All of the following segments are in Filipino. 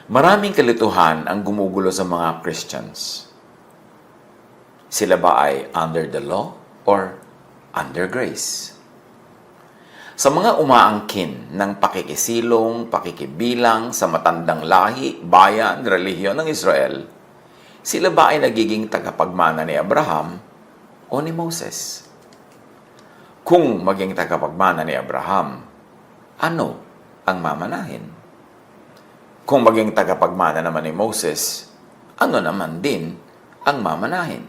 Maraming kalituhan ang gumugulo sa mga Christians. Sila ba ay under the law or under grace? Sa mga umaangkin ng pakikisilong, pakikibilang sa matandang lahi, bayan, relihiyon ng Israel, sila ba ay nagiging tagapagmana ni Abraham o ni Moses? Kung maging tagapagmana ni Abraham, ano ang mamanahin? Kung maging tagapagmana naman ni Moses, ano naman din ang mamanahin?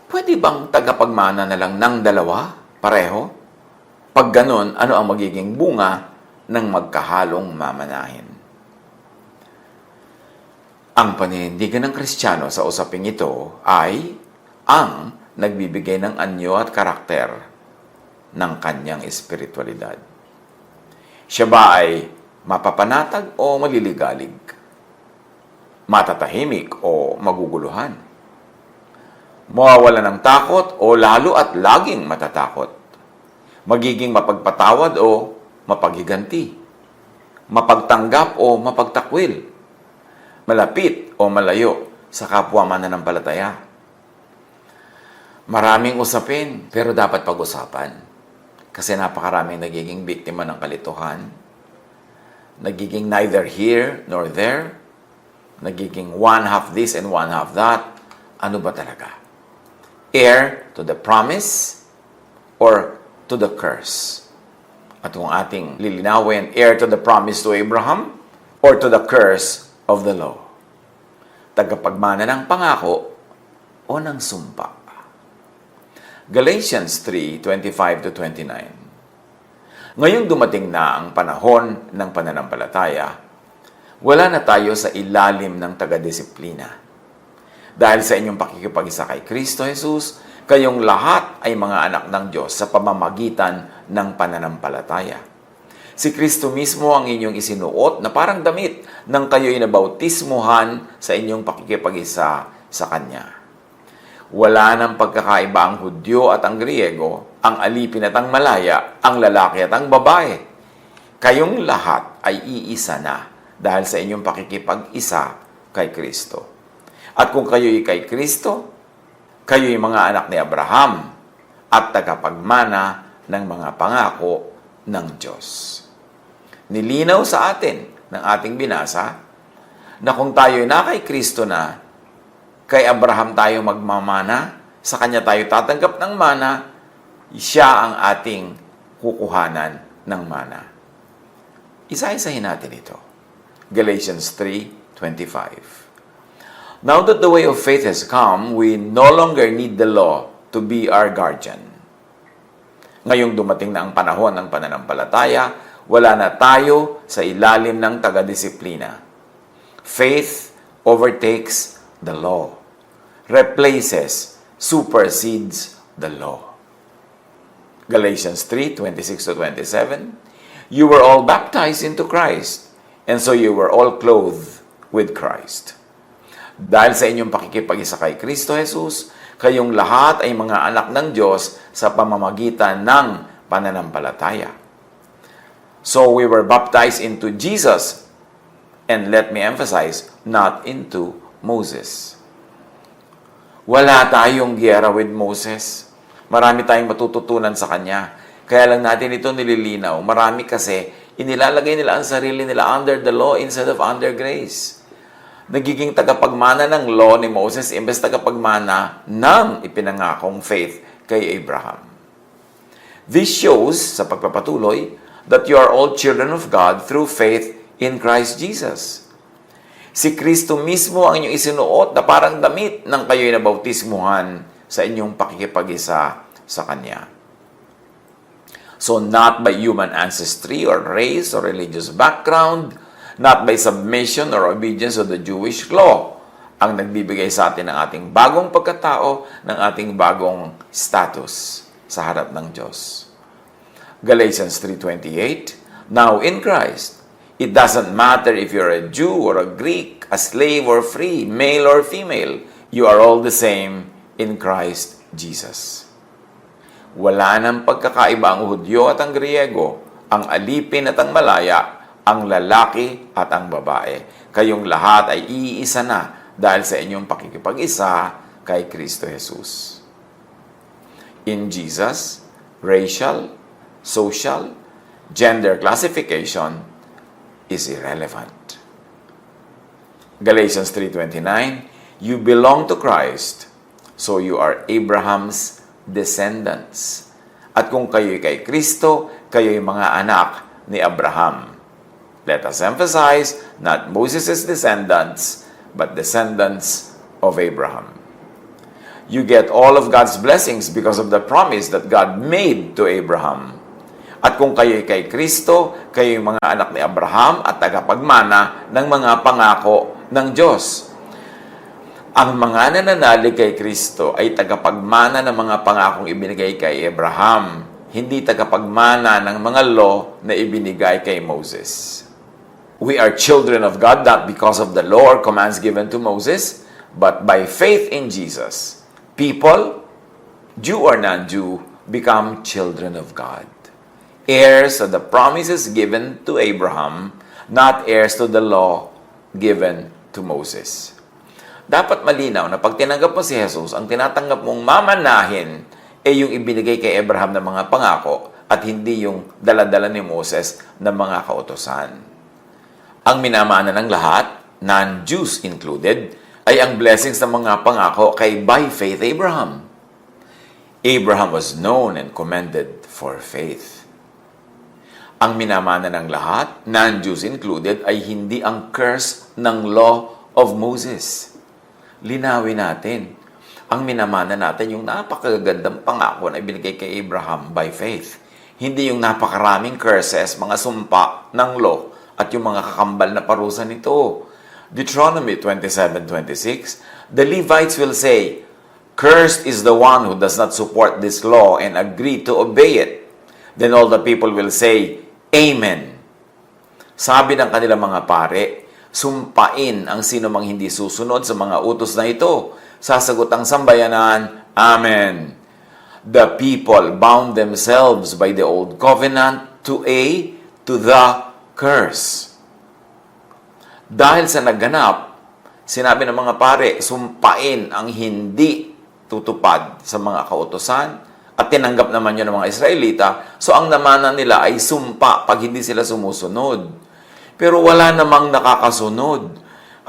Pwede bang tagapagmana na lang ng dalawa, pareho? Pag ganon, ano ang magiging bunga ng magkahalong mamanahin? Ang paninindigan ng Kristiyano sa usaping ito ay ang nagbibigay ng anyo at karakter ng kanyang espiritualidad. Siya ba ay mapapanatag o maliligalig? Matatahimik o maguguluhan? Mawawala ng takot o lalo at laging matatakot? Magiging mapagpatawad o mapaghiganti? Mapagtanggap o mapagtakwil? Malapit o malayo sa kapwa mananampalataya? Maraming usapin, pero dapat pag-usapan. Kasi napakaraming nagiging biktima ng kalituhan. Nagiging neither here nor there. Nagiging one half this and one half that. Ano ba talaga? Heir to the promise or to the curse? At kung ating lilinawin, heir to the promise to Abraham or to the curse of the law? Tagapagmana ng pangako o ng sumpa? Galatians 3:25-29. Ngayong dumating na ang panahon ng pananampalataya, wala na tayo sa ilalim ng taga-disiplina. Dahil sa inyong pakikipag-isa kay Kristo Jesus, kayong lahat ay mga anak ng Diyos sa pamamagitan ng pananampalataya. Si Kristo mismo ang inyong isinuot na parang damit nang kayo'y nabautismuhan sa inyong pakikipag-isa sa Kanya. Wala nang pagkakaiba ang Hudyo at ang Griego, ang alipin at ang malaya, ang lalaki at ang babae. Kayong lahat ay iisa na dahil sa inyong pakikipag-isa kay Kristo. At kung kayo'y kay Kristo, kayo'y mga anak ni Abraham at tagapagmana ng mga pangako ng Diyos. Nilinaw sa atin ng ating binasa na kung tayo'y na kay Kristo na, kay Abraham tayo magmamana, sa kanya tayo tatanggap ng mana, siya ang ating kukuhanan ng mana. Isa-isahin natin ito. Galatians 3:25. Now that the way of faith has come, we no longer need the law to be our guardian. Ngayong dumating na ang panahon ng pananampalataya, wala na tayo sa ilalim ng taga-disiplina. Faith overtakes the law. Replaces, supersedes the law. Galatians 3:26-27. You were all baptized into Christ, and so you were all clothed with Christ. Dahil sa inyong pakikipag-isa kay Kristo Jesus, kayong lahat ay mga anak ng Diyos sa pamamagitan ng pananampalataya. So we were baptized into Jesus, and let me emphasize, not into Moses. Wala tayong giyera with Moses. Marami tayong matututunan sa kanya. Kaya lang natin ito nililinaw. Marami kasi inilalagay nila ang sarili nila under the law instead of under grace. Nagiging tagapagmana ng law ni Moses imbes tagapagmana ng ipinangakong faith kay Abraham. This shows, sa pagpapatuloy, that you are all children of God through faith in Christ Jesus. Si Kristo mismo ang inyong isinuot na parang damit nang kayo'y nabautismuhan sa inyong pakikipag-isa sa Kanya. So not by human ancestry or race or religious background, not by submission or obedience of the Jewish law, ang nagbibigay sa atin ng ating bagong pagkatao, ng ating bagong status sa harap ng Diyos. Galatians 3:28, Now in Christ, it doesn't matter if you're a Jew or a Greek, a slave or free, male or female, you are all the same in Christ Jesus. Wala nang pagkakaiba ang Hudyo at ang Griego, ang alipin at ang malaya, ang lalaki at ang babae. Kayong lahat ay iisa na dahil sa inyong pakikipag-isa kay Kristo Jesus. In Jesus, racial, social, gender classification is irrelevant. Galatians 3:29, you belong to Christ, so you are Abraham's descendants. At kung kayo'y kay Kristo, kayo'y mga anak ni Abraham. Let us emphasize, not Moses' descendants, but descendants of Abraham. You get all of God's blessings because of the promise that God made to Abraham. At kung kayo'y kay Kristo, kayo'y mga anak ni Abraham at tagapagmana ng mga pangako ng Diyos. Ang mga nananalig kay Kristo ay tagapagmana ng mga pangakong ibinigay kay Abraham, hindi tagapagmana ng mga law na ibinigay kay Moses. We are children of God not because of the law or commands given to Moses, but by faith in Jesus. People, Jew or non-Jew, become children of God. Heirs of the promises given to Abraham, not heirs to the law given to Moses. Dapat malinaw na pag tinanggap mo si Jesus, ang tinatanggap mong mamanahin ay yung ibinigay kay Abraham ng mga pangako at hindi yung daladala ni Moses ng mga kautosan. Ang minamana ng lahat, non-Jews included, ay ang blessings ng mga pangako kay by faith Abraham. Abraham was known and commended for faith. Ang minamana ng lahat, non-Jews included, ay hindi ang curse ng law of Moses. Linawin natin. Ang minamana natin yung napakagandang pangako na ibinigay kay Abraham by faith. Hindi yung napakaraming curses, mga sumpa ng law at yung mga kakambal na parusa nito. Deuteronomy 27:26, the Levites will say, cursed is the one who does not support this law and agree to obey it. Then all the people will say, Amen. Sabi ng kanilang mga pare, sumpain ang sino mang hindi susunod sa mga utos na ito. Sasagot ang sambayanan, Amen. The people bound themselves by the old covenant to the curse. Dahil sa nagganap, sinabi ng mga pare, sumpain ang hindi tutupad sa mga kautosan at tinanggap naman yun ng mga Israelita. So ang namana nila ay sumpa pag hindi sila sumusunod. Pero wala namang nakakasunod.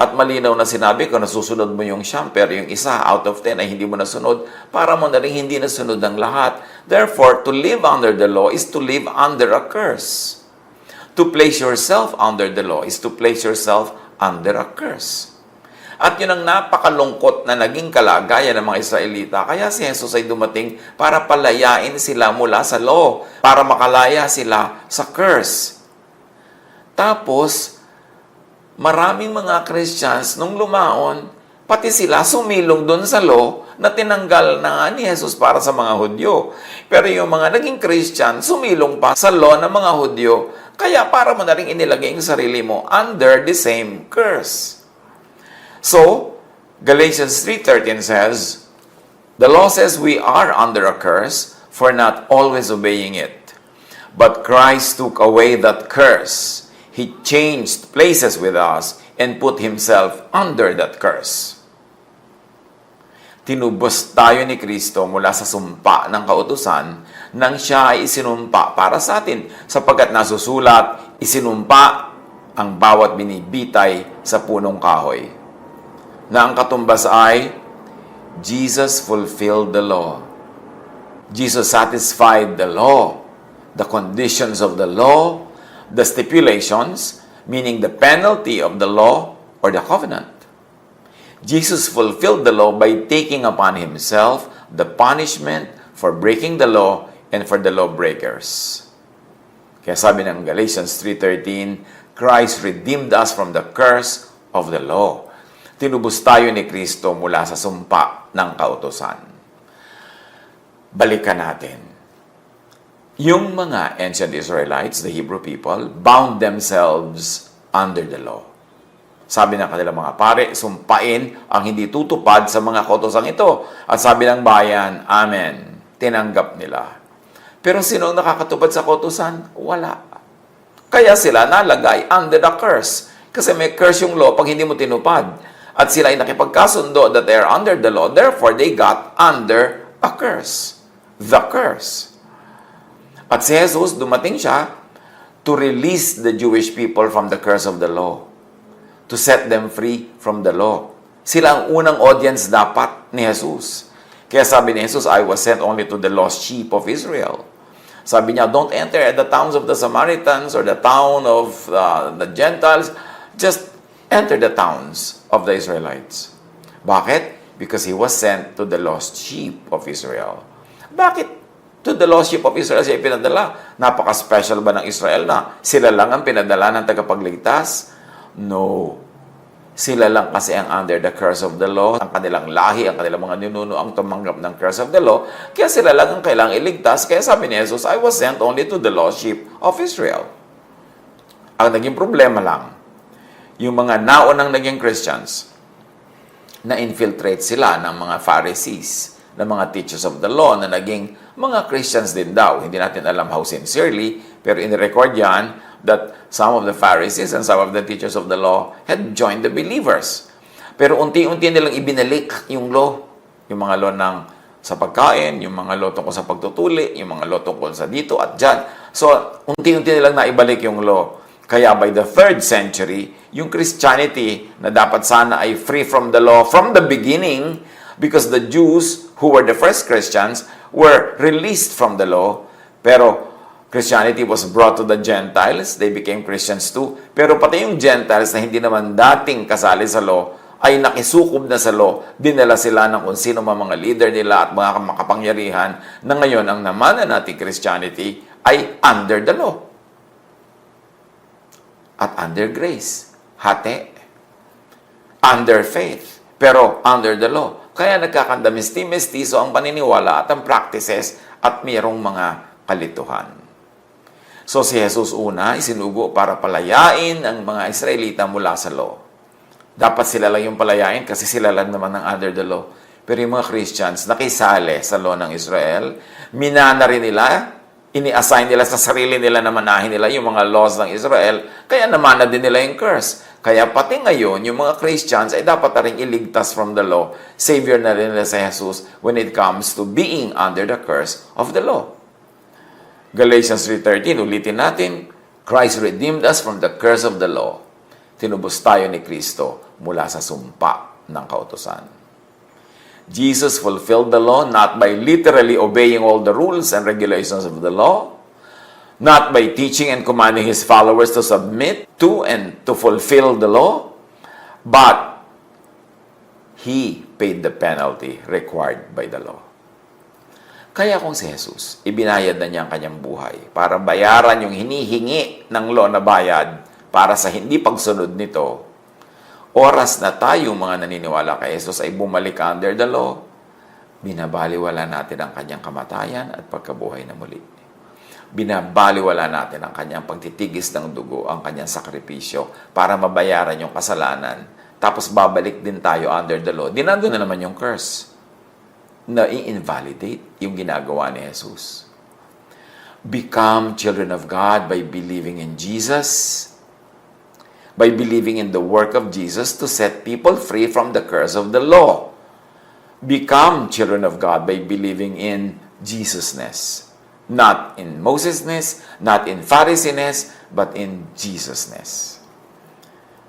At malinaw na sinabi ko, nasusunod mo yung siyam, pero yung isa out of 10 ay hindi mo nasunod, para mo na rin hindi nasunod ang lahat. Therefore, to live under the law is to live under a curse. To place yourself under the law is to place yourself under a curse. At yun ang napakalungkot na naging kalagayan ng mga Israelita. Kaya si Jesus ay dumating para palayain sila mula sa law, para makalaya sila sa curse. Tapos, maraming mga Christians nung lumaon, pati sila sumilong doon sa law na tinanggal na ni Jesus para sa mga Hudyo. Pero yung mga naging Christian, sumilong pa sa law ng mga Hudyo. Kaya para mo na rin inilagay ang sarili mo under the same curse. So, Galatians 3:13 says, the law says we are under a curse for not always obeying it. But Christ took away that curse. He changed places with us and put Himself under that curse. Tinubos tayo ni Kristo mula sa sumpa ng kautusan nang Siya ay isinumpa para sa atin, sapagkat nasusulat, isinumpa ang bawat binibitay sa punong kahoy. Na ang katumbas ay, Jesus fulfilled the law. Jesus satisfied the law, the conditions of the law, the stipulations, meaning the penalty of the law or the covenant. Jesus fulfilled the law by taking upon Himself the punishment for breaking the law and for the lawbreakers. Kaya sabi ng Galatians 3:13, Christ redeemed us from the curse of the law. Tinubos tayo ni Kristo mula sa sumpa ng kautusan. Balikan natin. Yung mga ancient Israelites, the Hebrew people, bound themselves under the law. Sabi ng kanilang mga pare, sumpain ang hindi tutupad sa mga kautusan ito. At sabi ng bayan, Amen. Tinanggap nila. Pero sino ang nakakatupad sa kautusan? Wala. Kaya sila nalagay under the curse. Kasi may curse yung law pag hindi mo tinupad. At sila ay nakipagkasundo that they are under the law. Therefore, they got under a curse. The curse. At si Jesus, dumating siya to release the Jewish people from the curse of the law. To set them free from the law. Sila ang unang audience dapat ni Jesus. Kaya sabi ni Jesus, I was sent only to the lost sheep of Israel. Sabi niya, don't enter at the towns of the Samaritans or the town of the Gentiles. Just enter the towns of the Israelites. Bakit? Because He was sent to the lost sheep of Israel. Bakit to the lost sheep of Israel siya pinadala? Napaka-special ba ng Israel na sila lang ang pinadala ng tagapagligtas? No. Sila lang kasi ang under the curse of the law. Ang kanilang lahi, ang kanilang mga ninuno ang tumanggap ng curse of the law. Kaya sila lang ang kailangang iligtas. Kaya sabi ni Jesus, I was sent only to the lost sheep of Israel. Ang naging problema lang, yung mga naunang naging Christians, na-infiltrate sila ng mga Pharisees, ng mga teachers of the law, na naging mga Christians din daw. Hindi natin alam how sincerely, pero in-record yan that some of the Pharisees and some of the teachers of the law had joined the believers. Pero unti-unti nilang ibinalik yung law. Yung mga law ng sa pagkain, yung mga law tungkol sa pagtutuli, yung mga law tungkol sa dito at dyan. So, unti-unti nilang naibalik yung law. Kaya by the 3rd century, yung Christianity na dapat sana ay free from the law from the beginning, because the Jews, who were the first Christians, were released from the law. Pero Christianity was brought to the Gentiles. They became Christians too. Pero pati yung Gentiles na hindi naman dating kasali sa law, ay nakisukob na sa law. Dinala sila ng kung sino mga leader nila at mga makapangyarihan na ngayon ang namana nating Christianity ay under the law. At under grace. Hati. Under faith. Pero under the law. Kaya nagkakandamisti-mestiso ang paniniwala at ang practices at mayroong mga kalituhan. So si Jesus una, isinugo para palayain ang mga Israelita mula sa law. Dapat sila lang yung palayain kasi sila lang naman ang under the law. Pero yung mga Christians, nakisali sa law ng Israel, minana rin nila, ini-assign nila sa sarili nila na manahin nila yung mga laws ng Israel, kaya namana din nila yung curse. Kaya pati ngayon, yung mga Christians ay dapat na rin iligtas from the law. Savior na rin nila sa Jesus when it comes to being under the curse of the law. Galatians 3:13, ulitin natin, Christ redeemed us from the curse of the law. Tinubos tayo ni Kristo mula sa sumpa ng kautusan. Jesus fulfilled the law not by literally obeying all the rules and regulations of the law, not by teaching and commanding His followers to submit to and to fulfill the law, but He paid the penalty required by the law. Kaya kung si Jesus, ibinayad na niya ang kanyang buhay para bayaran yung hinihingi ng law na bayad para sa hindi pagsunod nito, oras na tayong mga naniniwala kay Jesus ay bumalik under the law, binabaliwala natin ang kanyang kamatayan at pagkabuhay na muli. Binabaliwala natin ang kanyang pagtitigis ng dugo, ang kanyang sakripisyo para mabayaran yung kasalanan. Tapos babalik din tayo under the law. Dinando na naman yung curse na i-invalidate yung ginagawa ni Jesus. Become children of God by believing in Jesus, by believing in the work of Jesus to set people free from the curse of the law. Become children of God by believing in Jesusness. Not in Mosesness, not in Phariseeness, but in Jesusness.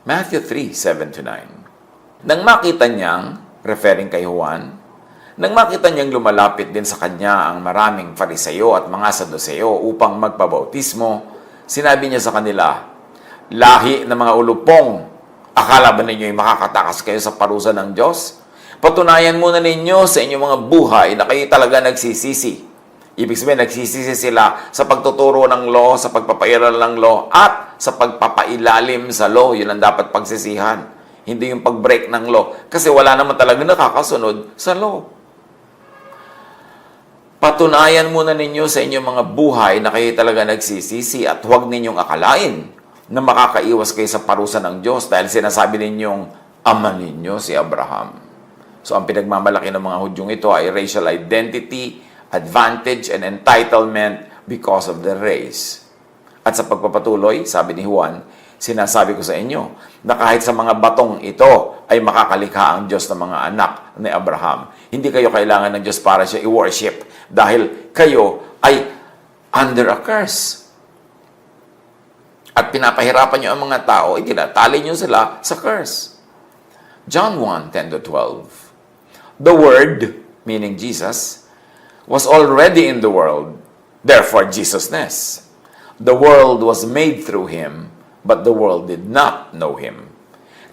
Matthew 3:7-9. Nang makita niyang, referring kay Juan, nang makita niyang lumalapit din sa kanya ang maraming Fariseo at mga Saduseo upang magpabautismo, sinabi niya sa kanila, lahi ng mga ulupong, akala ba ninyo'y makakatakas kayo sa parusa ng Diyos? Patunayan muna ninyo sa inyong mga buhay na kayo talaga nagsisisi. Ibig sabihin, nagsisisi sila sa pagtuturo ng law, sa pagpapairal ng law, at sa pagpapailalim sa law. Yun ang dapat pagsisihan. Hindi yung pag-break ng law. Kasi wala naman talaga nakakasunod sa law. Patunayan muna ninyo sa inyong mga buhay na kayo talaga nagsisisi at huwag ninyong akalain na makakaiwas kayo sa parusa ng Diyos dahil sinasabi ninyong ama ninyo si Abraham. So, ang pinagmamalaki ng mga Hudyong ito ay racial identity, advantage, and entitlement because of the race. At sa pagpapatuloy, sabi ni Juan, sinasabi ko sa inyo na kahit sa mga batong ito ay makakalikha ang Diyos ng mga anak ni Abraham. Hindi kayo kailangan ng Diyos para siya i-worship dahil kayo ay under a curse. At pinapahirapan niyo ang mga tao, itinatali niyo sila sa curse. John 1:10-12. The Word, meaning Jesus, was already in the world, therefore Jesusness. The world was made through Him, but the world did not know Him.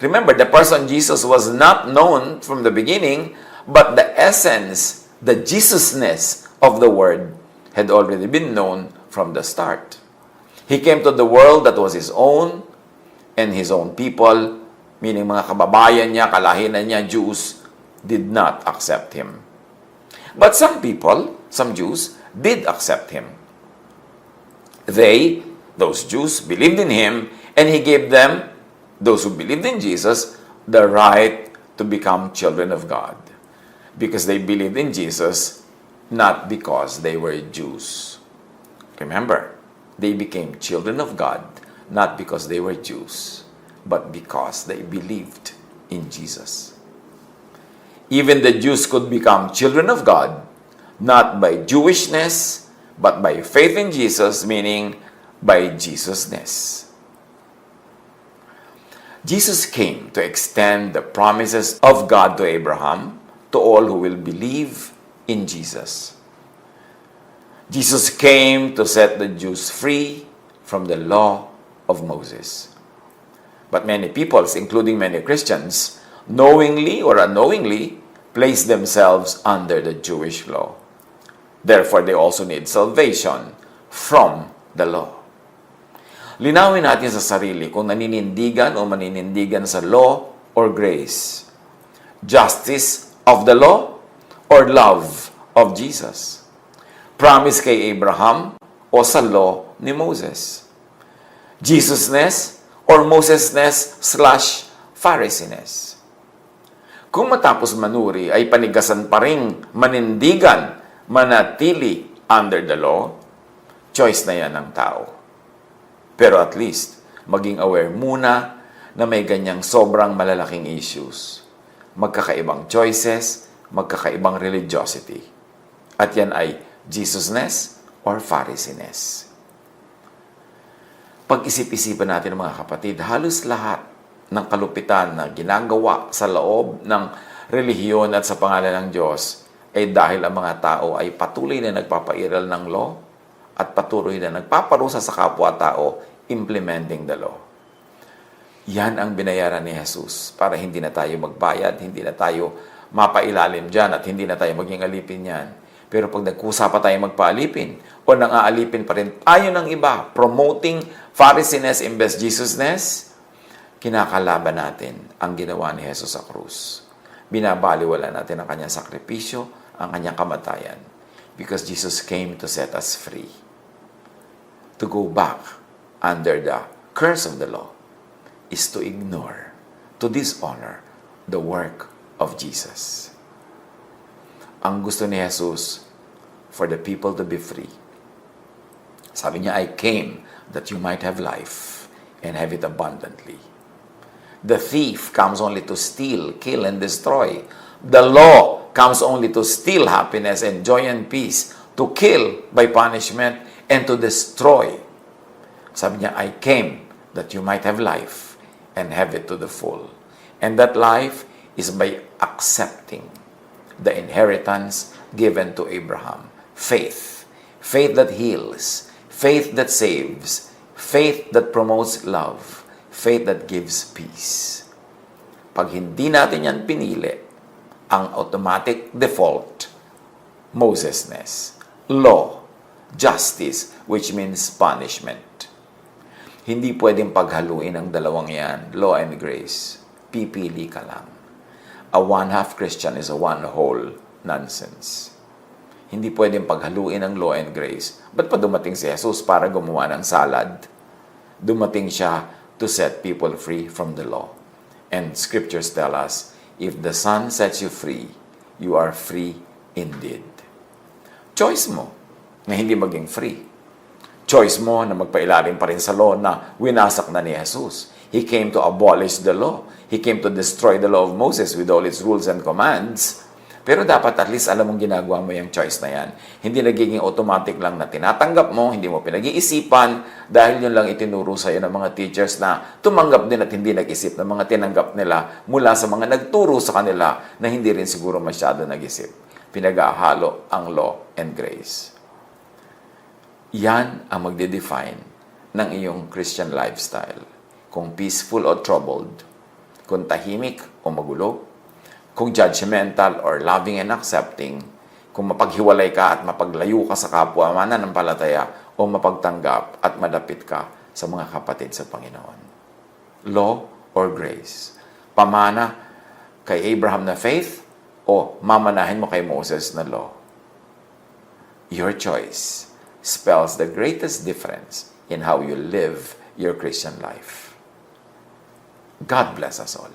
Remember, the person Jesus was not known from the beginning, but the essence, the Jesusness of the Word had already been known from the start. He came to the world that was His own, and His own people, meaning mga kababayan niya, kalahinan niya, Jews, did not accept Him. But some people, some Jews, did accept Him. They, those Jews, believed in Him, and He gave them, those who believed in Jesus, the right to become children of God. Because they believed in Jesus, not because they were Jews. Remember, they became children of God, not because they were Jews, but because they believed in Jesus. Even the Jews could become children of God, not by Jewishness, but by faith in Jesus, meaning by Jesusness. Jesus came to extend the promises of God to Abraham to all who will believe in Jesus. Jesus came to set the Jews free from the law of Moses. But many peoples, including many Christians, knowingly or unknowingly, place themselves under the Jewish law. Therefore, they also need salvation from the law. Linawin natin sa sarili kung naninindigan o maninindigan sa law or grace. Justice of the law or love of Jesus. Promise kay Abraham o sa law ni Moses. Jesusness or Mosesness/Pharisiness. Kung matapos manuri ay panigasan pa ring manindigan, manatili under the law, choice na yan ng tao. Pero at least, maging aware muna na may ganyang sobrang malalaking issues. Magkakaibang choices, magkakaibang religiosity. At yan ay Jesusness or Pharisiness. Pag-isip-isipan natin mga kapatid, halos lahat ng kalupitan na ginagawa sa loob ng relihiyon at sa pangalan ng Diyos ay dahil ang mga tao ay patuloy na nagpapairal ng law at patuloy na nagpaparusa sa kapwa-tao implementing the law. Yan ang binayaran ni Jesus para hindi na tayo magbayad, hindi na tayo mapailalim dyan at hindi na tayo maging alipin yan. Pero pag nagkusa pa tayo magpaalipin o nang-aalipin pa rin tayo ng iba, promoting Pharisiness imbes Jesusness, kinakalaban natin ang ginawa ni Jesus sa krus. Binabaliwala natin ang kanyang sakripisyo, ang kanyang kamatayan. Because Jesus came to set us free. To go back under the curse of the law is to ignore, to dishonor the work of Jesus. Ang gusto ni Jesus for the people to be free. Sabi niya, I came that you might have life and have it abundantly. The thief comes only to steal, kill, and destroy. The law comes only to steal happiness and joy and peace, to kill by punishment, and to destroy. Sabi niya, I came that you might have life and have it to the full. And that life is by accepting the inheritance given to Abraham. Faith. Faith that heals. Faith that saves. Faith that promotes love. Faith that gives peace. Pag hindi natin yan pinili, ang automatic default, Mosesness, law, justice, which means punishment. Hindi pwedeng paghaluin ang dalawang yan, law and grace. Pipili ka lang. A one-half Christian is a one-whole nonsense. Hindi pwedeng paghaluin ang law and grace. Ba't pa dumating si Jesus para gumawa ng salad? Dumating siya to set people free from the law. And scriptures tell us, if the Son sets you free, you are free indeed. Choice mo na hindi maging free. Choice mo na magpailalim pa rin sa law na winasak na ni Jesus. He came to abolish the law. He came to destroy the law of Moses with all its rules and commands. Pero dapat at least alam mong ginagawa mo yung choice na yan. Hindi nagiging automatic lang na tinatanggap mo, hindi mo pinag-iisipan, dahil yun lang itinuro sa'yo ng mga teachers na tumanggap din at hindi nag-isip ng mga tinanggap nila mula sa mga nagturo sa kanila na hindi rin siguro masyado nag-isip. Pinag-ahalo ang law and grace. Yan ang magde-define ng iyong Christian lifestyle. Kung peaceful o troubled, kung tahimik o magulo, kung judgmental or loving and accepting, kung mapaghiwalay ka at mapaglayo ka sa kapwa mananampalataya o mapagtanggap at madapit ka sa mga kapatid sa Panginoon. Law or grace? Pamana kay Abraham na faith o mamanahin mo kay Moses na law? Your choice spells the greatest difference in how you live your Christian life. God bless us all.